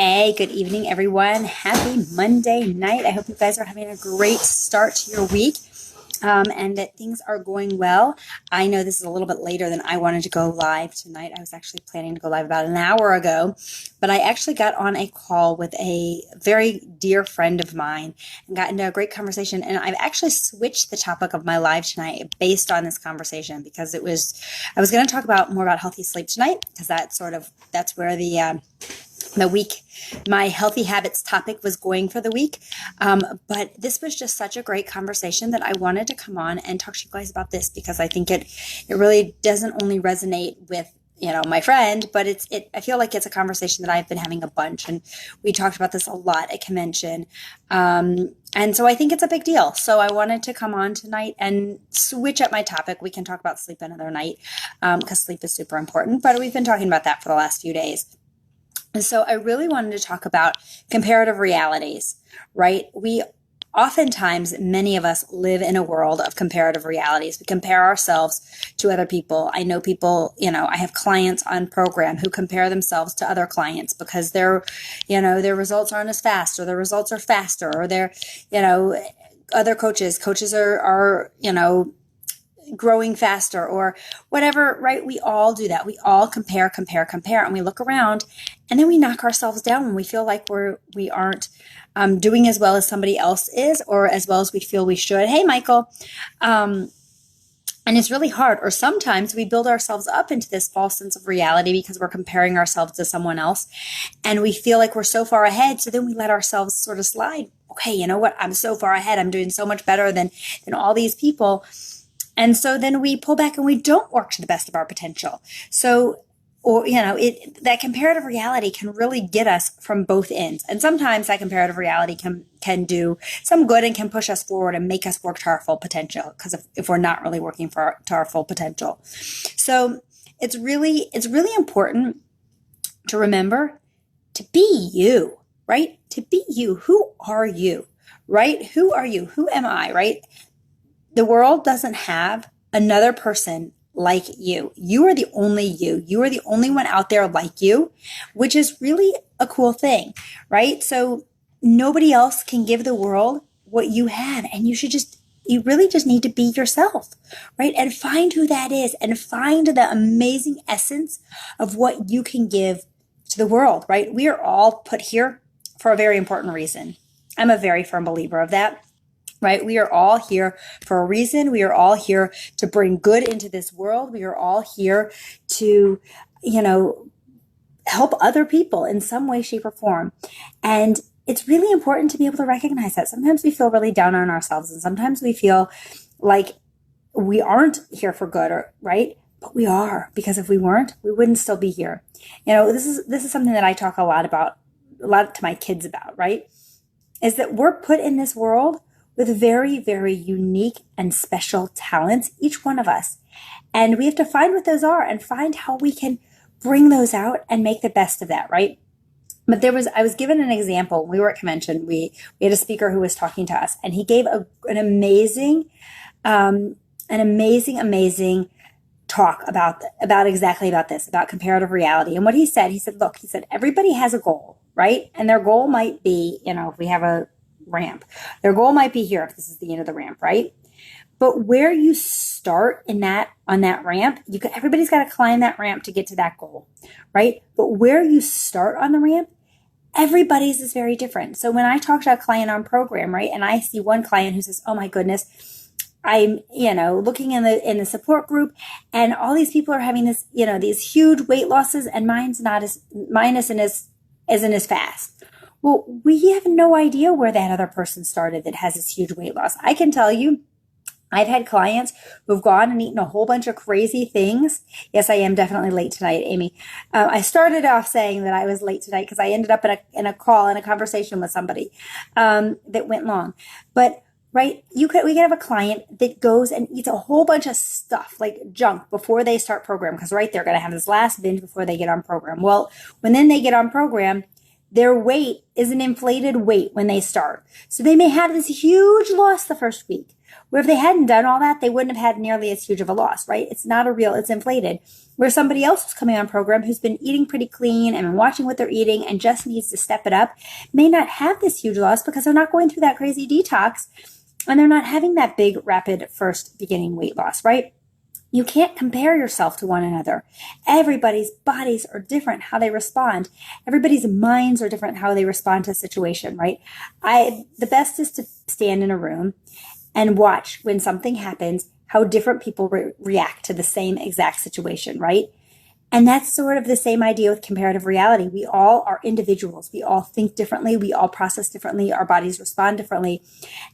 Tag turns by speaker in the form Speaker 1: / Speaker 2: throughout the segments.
Speaker 1: Hey, good evening, everyone. Happy Monday night. I hope you guys are having a great start to your week and that things are going well. I know this is a little bit later than I wanted to go live tonight. I was actually planning to go live about an hour ago, but I actually got on a call with a very dear friend of mine and got into a great conversation. And I've actually switched the topic of my live tonight based on this conversation because I was going to talk about more about healthy sleep tonight because that's where the week, my healthy habits topic was going for the week. But this was just such a great conversation that I wanted to come on and talk to you guys about this because I think it really doesn't only resonate with, my friend, but I feel like it's a conversation that I've been having a bunch, and we talked about this a lot at convention. And so I think it's a big deal. So I wanted to come on tonight and switch up my topic. We can talk about sleep another night, because sleep is super important, but we've been talking about that for the last few days. And so I really wanted to talk about comparative realities, right? Oftentimes, many of us live in a world of comparative realities. We compare ourselves to other people. I know people, I have clients on program who compare themselves to other clients because their results aren't as fast, or their results are faster, or other coaches are growing faster or whatever, right? We all do that. We all compare, and we look around and then we knock ourselves down when we feel like we aren't doing as well as somebody else is, or as well as we feel we should. Hey, Michael. And it's really hard. Or sometimes we build ourselves up into this false sense of reality because we're comparing ourselves to someone else and we feel like we're so far ahead. So then we let ourselves sort of slide. Okay, you know what? I'm so far ahead. I'm doing so much better than all these people. And so then we pull back and we don't work to the best of our potential. So, that comparative reality can really get us from both ends. And sometimes that comparative reality can do some good and can push us forward and make us work to our full potential. Because if we're not really working to our full potential. So it's really important to remember to be you, right? To be you. Who are you, right? Who are you? Who am I, right? The world doesn't have another person like you. You are the only you. You are the only one out there like you, which is really a cool thing, right? So nobody else can give the world what you have. And you really just need to be yourself, right? And find who that is and find the amazing essence of what you can give to the world, right? We are all put here for a very important reason. I'm a very firm believer of that. Right? We are all here for a reason. We are all here to bring good into this world. We are all here to, help other people in some way, shape, or form. And it's really important to be able to recognize that. Sometimes we feel really down on ourselves, and sometimes we feel like we aren't here for good, right? But we are, because if we weren't, we wouldn't still be here. This is something that I talk a lot to my kids about, right? Is that we're put in this world with very, very unique and special talents, each one of us. And we have to find what those are and find how we can bring those out and make the best of that, right? But I was given an example. We were at convention. We had a speaker who was talking to us, and he gave an amazing talk about this, about comparative reality. And what he said, everybody has a goal, right? And their goal might be, if we have a ramp, their goal might be here if this is the end of the ramp, right? But where you start on that ramp, everybody's got to climb that ramp to get to that goal, right? But where you start on the ramp, everybody's is very different. So when I talk to a client on program, right, and I see one client who says, "Oh my goodness, I'm, looking in the support group, and all these people are having this, these huge weight losses, and mine isn't as fast." Well, we have no idea where that other person started that has this huge weight loss. I can tell you, I've had clients who've gone and eaten a whole bunch of crazy things. Yes, I am definitely late tonight, Amy. I started off saying that I was late tonight because I ended up in a conversation with somebody that went long. But right, we could have a client that goes and eats a whole bunch of stuff, like junk, before they start program, because right, they're going to have this last binge before they get on program. Well, when then they get on program, their weight is an inflated weight when they start. So they may have this huge loss the first week. Where if they hadn't done all that, they wouldn't have had nearly as huge of a loss, right? It's not a real, it's inflated. Where somebody else who's coming on program who's been eating pretty clean and been watching what they're eating and just needs to step it up may not have this huge loss because they're not going through that crazy detox and they're not having that big, rapid first beginning weight loss, right? You can't compare yourself to one another. Everybody's bodies are different, how they respond. Everybody's minds are different, how they respond to a situation, right? The best is to stand in a room and watch when something happens, how different people react to the same exact situation, right? And that's sort of the same idea with comparative reality. We all are individuals. We all think differently. We all process differently. Our bodies respond differently.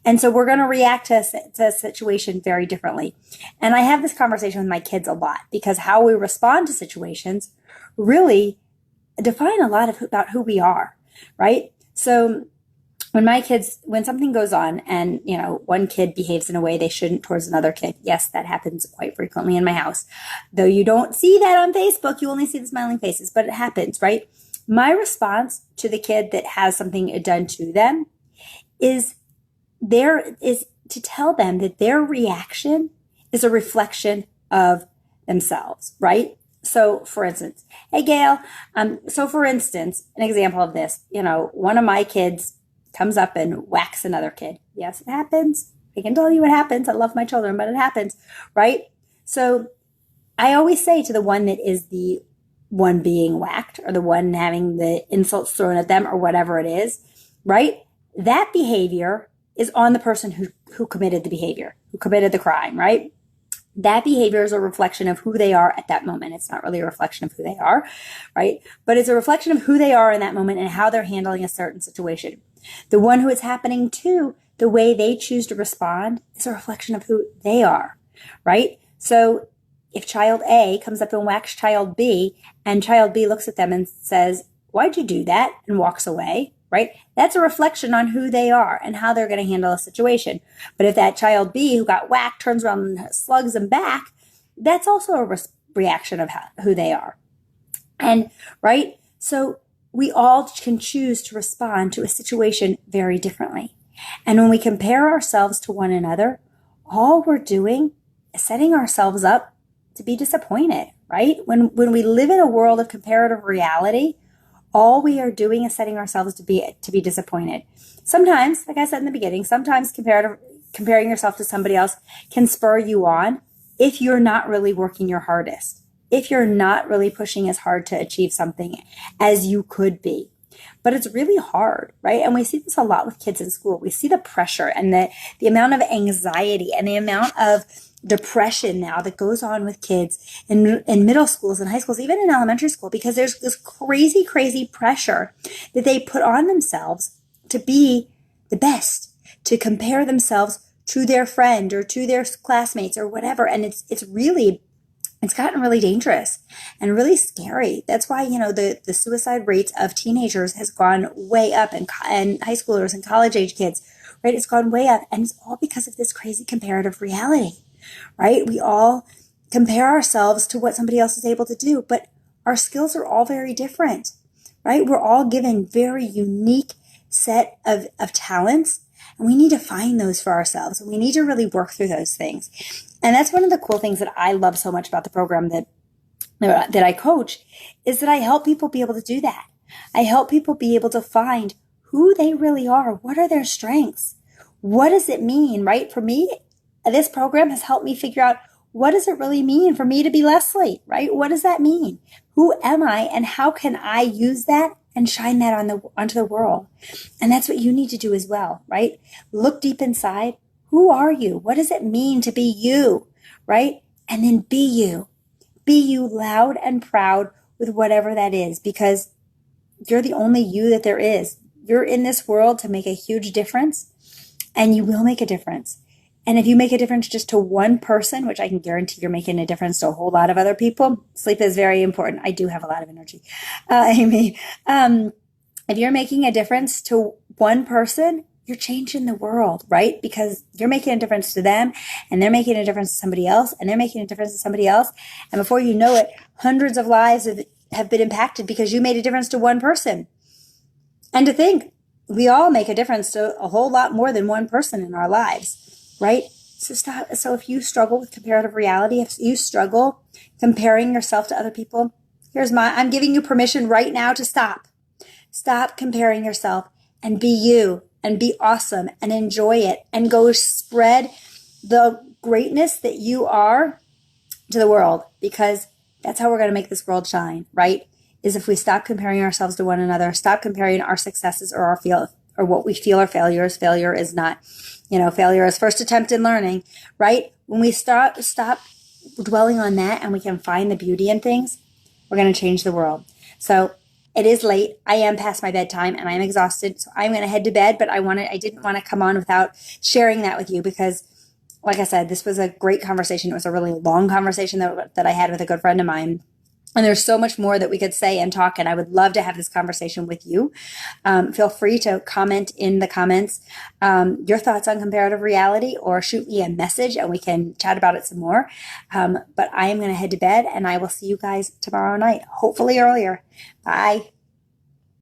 Speaker 1: And so we're going to react to a situation very differently. And I have this conversation with my kids a lot because how we respond to situations really define a lot about who we are, right? So when something goes on and, one kid behaves in a way they shouldn't towards another kid. Yes, that happens quite frequently in my house. Though you don't see that on Facebook, you only see the smiling faces, but it happens, right? My response to the kid that has something done to them is to tell them that their reaction is a reflection of themselves, right? So for instance, hey Gail, an example of this, one of my kids comes up and whacks another kid. Yes, it happens. I can tell you it happens. I love my children, but it happens, right? So I always say to the one that is the one being whacked or the one having the insults thrown at them or whatever it is, right? That behavior is on the person who committed the behavior, who committed the crime, right? That behavior is a reflection of who they are at that moment. It's not really a reflection of who they are, right? But it's a reflection of who they are in that moment and how they're handling a certain situation. The one who it's happening to, the way they choose to respond is a reflection of who they are, right? So if child A comes up and whacks child B and child B looks at them and says, why'd you do that? And walks away, right? That's a reflection on who they are and how they're going to handle a situation. But if that child B who got whacked turns around and slugs them back, that's also a reaction of who they are. And right? So we all can choose to respond to a situation very differently. And when we compare ourselves to one another, all we're doing is setting ourselves up to be disappointed, right? When we live in a world of comparative reality, all we are doing is setting ourselves to be disappointed. Sometimes, like I said in the beginning, sometimes comparing yourself to somebody else can spur you on if you're not really working your hardest, if you're not really pushing as hard to achieve something as you could be. But it's really hard, right? And we see this a lot with kids in school. We see the pressure and the amount of anxiety and the amount of depression now that goes on with kids in middle schools and high schools, even in elementary school, because there's this crazy, crazy pressure that they put on themselves to be the best, to compare themselves to their friend or to their classmates or whatever. And it's gotten really dangerous and really scary. That's why, the suicide rates of teenagers has gone way up and high schoolers and college age kids, right? It's gone way up. And it's all because of this crazy comparative reality, right? We all compare ourselves to what somebody else is able to do, but our skills are all very different, right? We're all given very unique set of talents, and we need to find those for ourselves. And we need to really work through those things. And that's one of the cool things that I love so much about the program that I coach is that I help people be able to do that. I help people be able to find who they really are. What are their strengths? What does it mean, right? For me, this program has helped me figure out what does it really mean for me to be Lesley, right? What does that mean? Who am I and how can I use that and shine that onto the world? And that's what you need to do as well, right? Look deep inside. Who are you? What does it mean to be you, right? And then be you. Be you loud and proud with whatever that is, because you're the only you that there is. You're in this world to make a huge difference, and you will make a difference. And if you make a difference just to one person, which I can guarantee you're making a difference to a whole lot of other people, sleep is very important. I do have a lot of energy, Amy. If you're making a difference to one person, you're changing the world, right? Because you're making a difference to them, and they're making a difference to somebody else, and they're making a difference to somebody else. And before you know it, hundreds of lives have been impacted because you made a difference to one person. And to think, we all make a difference to a whole lot more than one person in our lives, right? So stop. So if you struggle with comparative reality, if you struggle comparing yourself to other people, I'm giving you permission right now to stop. Stop comparing yourself and be you and be awesome and enjoy it and go spread the greatness that you are to the world, because that's how we're going to make this world shine, right? Is if we stop comparing ourselves to one another, stop comparing our successes or or what we feel are failures. Failure is not, failure is first attempt in learning, right? When we stop dwelling on that and we can find the beauty in things, we're going to change the world. So it is late. I am past my bedtime and I'm exhausted. So I'm going to head to bed, but I didn't want to come on without sharing that with you because, like I said, this was a great conversation. It was a really long conversation that I had with a good friend of mine. And there's so much more that we could say and talk, and I would love to have this conversation with you. Feel free to comment in the comments your thoughts on comparative reality, or shoot me a message and we can chat about it some more. But I am going to head to bed, and I will see you guys tomorrow night, hopefully earlier. Bye.